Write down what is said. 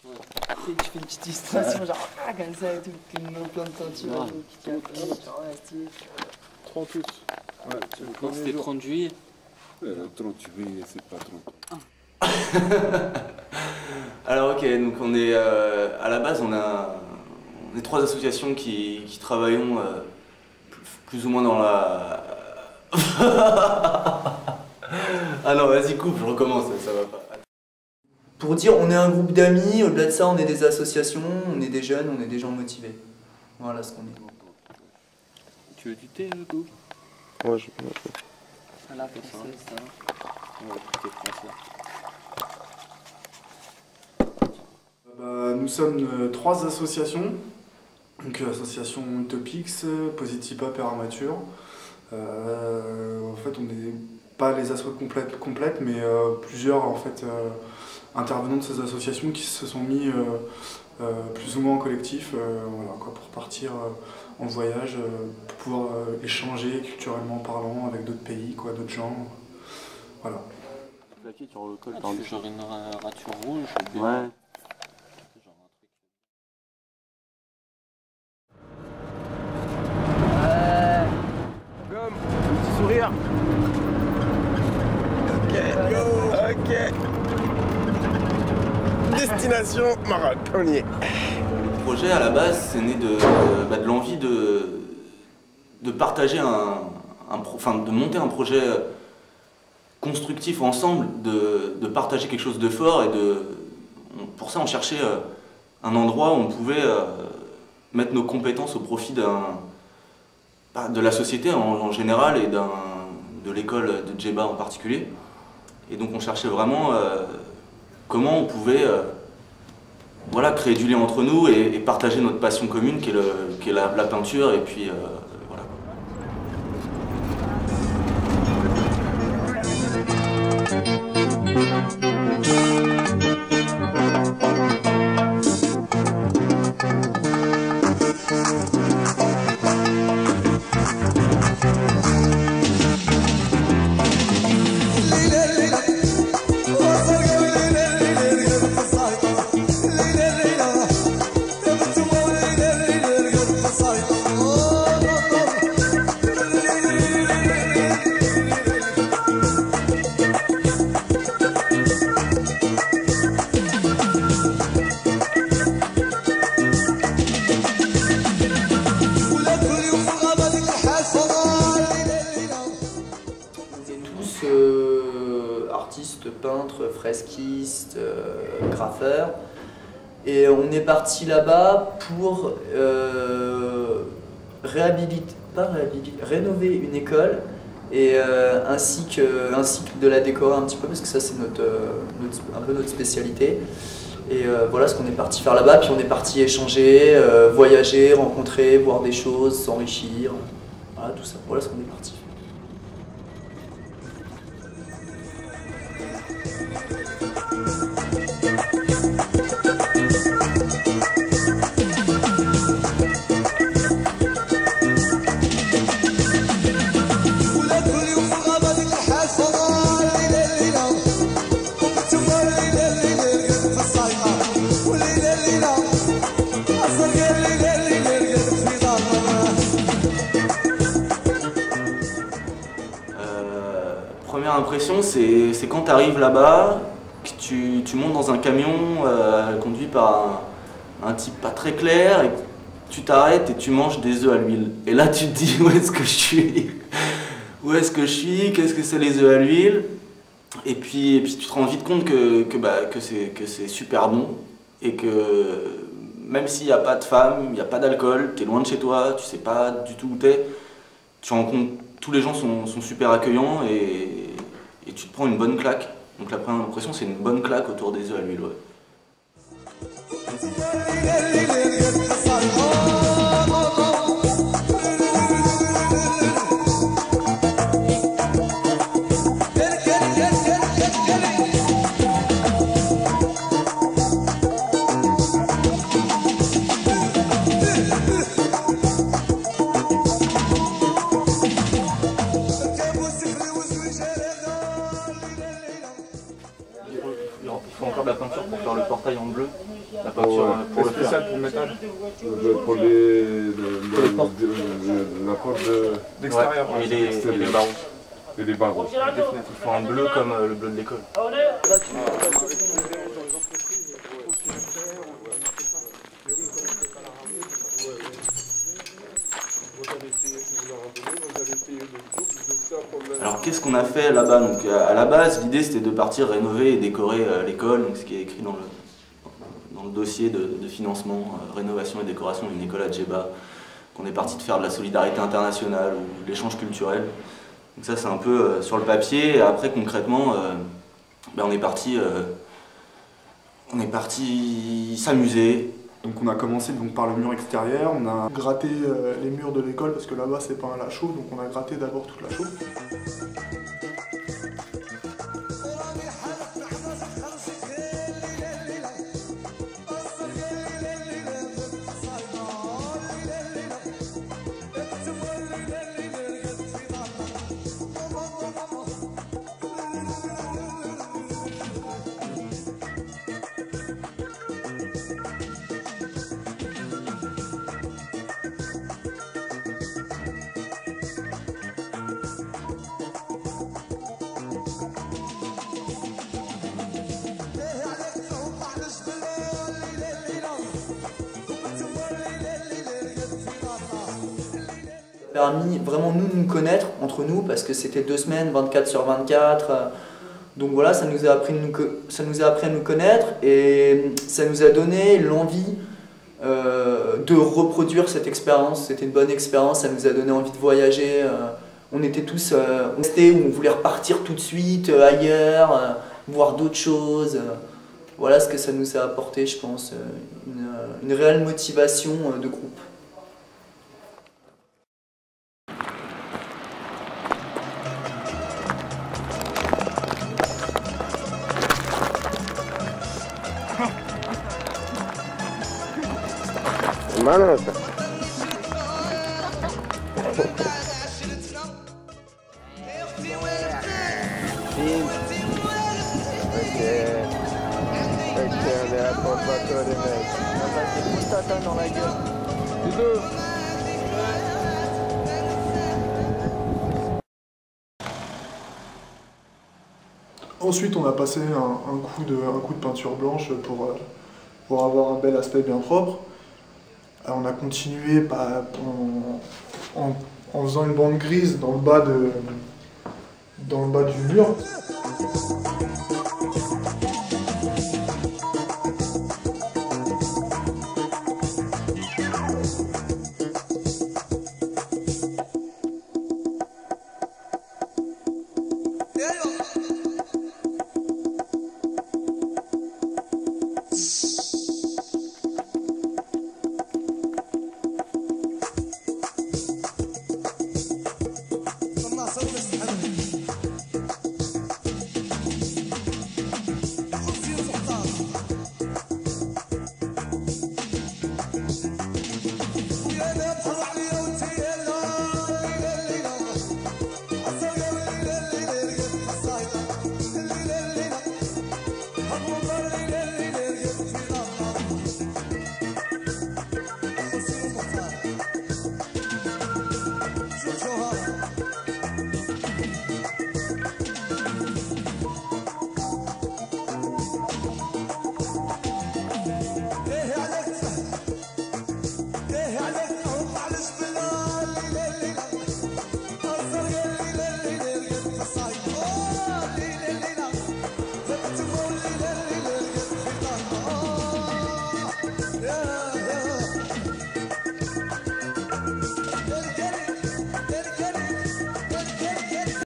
Et tu fais une petite illustration, genre, ah, comme ça et tout, puis une plein de teinture, qui t'appelle, genre, ouais, stylé. 30 août. Ouais, c'était 30 juillet. Le 30 juillet, c'est pas 30. Alors ok, donc on est à la base on est trois associations qui travaillons plus ou moins dans la... Ah non vas-y coupe, je recommence, ça va pas. Pour dire, on est un groupe d'amis, au-delà de ça, on est des associations, on est des jeunes, on est des gens motivés. Voilà ce qu'on est. Tu veux du thé, Hugo? Ouais, je... À la française, ça va? Ouais, thé français. Nous sommes 3 associations, donc l'association Utopix, Positive Up et Armature. En fait, on n'est pas les assos complètes, mais plusieurs en fait, intervenants de ces associations qui se sont mis plus ou moins en collectif voilà, quoi, pour partir en voyage, pour pouvoir échanger culturellement parlant avec d'autres pays, d'autres gens. Voilà. Tu fais genre une rature rouge? Ouais. Petit sourire. Ok, ok. Destination Maroc, on y est. Le projet à la base c'est né de l'envie de partager de monter un projet constructif ensemble, de partager quelque chose de fort et pour ça on cherchait un endroit où on pouvait mettre nos compétences au profit de la société en général et de l'école de Djeba en particulier. Et donc on cherchait vraiment comment on pouvait voilà, créer du lien entre nous et partager notre passion commune qui est la peinture et puis voilà. Artistes, peintres, fresquistes, graffeurs. Et on est parti là-bas pour rénover une école et ainsi que de la décorer un petit peu parce que ça c'est un peu notre spécialité. Et voilà ce qu'on est parti faire là-bas, puis on est parti échanger, voyager, rencontrer, voir des choses, s'enrichir, voilà tout ça, voilà ce qu'on est parti. Première impression, c'est quand tu arrives là-bas, que tu montes dans un camion conduit par un type pas très clair, et tu t'arrêtes et tu manges des œufs à l'huile. Et là tu te dis où est-ce que je suis? Où est-ce que je suis? Qu'est-ce que c'est les œufs à l'huile? Et puis tu te rends vite compte que c'est super bon et que même s'il n'y a pas de femmes, il n'y a pas d'alcool, tu es loin de chez toi, tu sais pas du tout où t'es, tu rencontres, tous les gens sont super accueillants et tu te prends une bonne claque. Donc la première impression c'est une bonne claque autour des œufs à l'huile. Ouais. faut encore de la peinture pour faire le portail en bleu. La peinture pour le spécial pour le métal. Pour la porte d'extérieur. Et les barreaux. Et les barreaux. Il faut un bleu comme le bleu de l'école. Alors qu'est-ce qu'on a fait là-bas? Donc à la base, l'idée c'était de partir rénover et décorer l'école, donc ce qui est écrit dans le dossier de financement, rénovation et décoration d'une école à Djeba, qu'on est parti de faire de la solidarité internationale ou de l'échange culturel. Donc ça c'est un peu sur le papier, et après concrètement, on est parti s'amuser. Donc on a commencé donc, par le mur extérieur, on a gratté les murs de l'école parce que là-bas c'est pas un lachot, donc on a gratté d'abord toute la chaux. Permis vraiment nous connaître entre nous parce que c'était 2 semaines, 24 sur 24. Donc voilà, ça nous a appris à nous connaître et ça nous a donné l'envie de reproduire cette expérience. C'était une bonne expérience, ça nous a donné envie de voyager. On était tous restés où on voulait repartir tout de suite ailleurs, voir d'autres choses. Voilà ce que ça nous a apporté, je pense, une réelle motivation de groupe. Hermano, Dans la gueule. Ensuite on a passé un coup de peinture blanche pour avoir un bel aspect bien propre. On a continué en faisant une bande grise dans le bas du mur.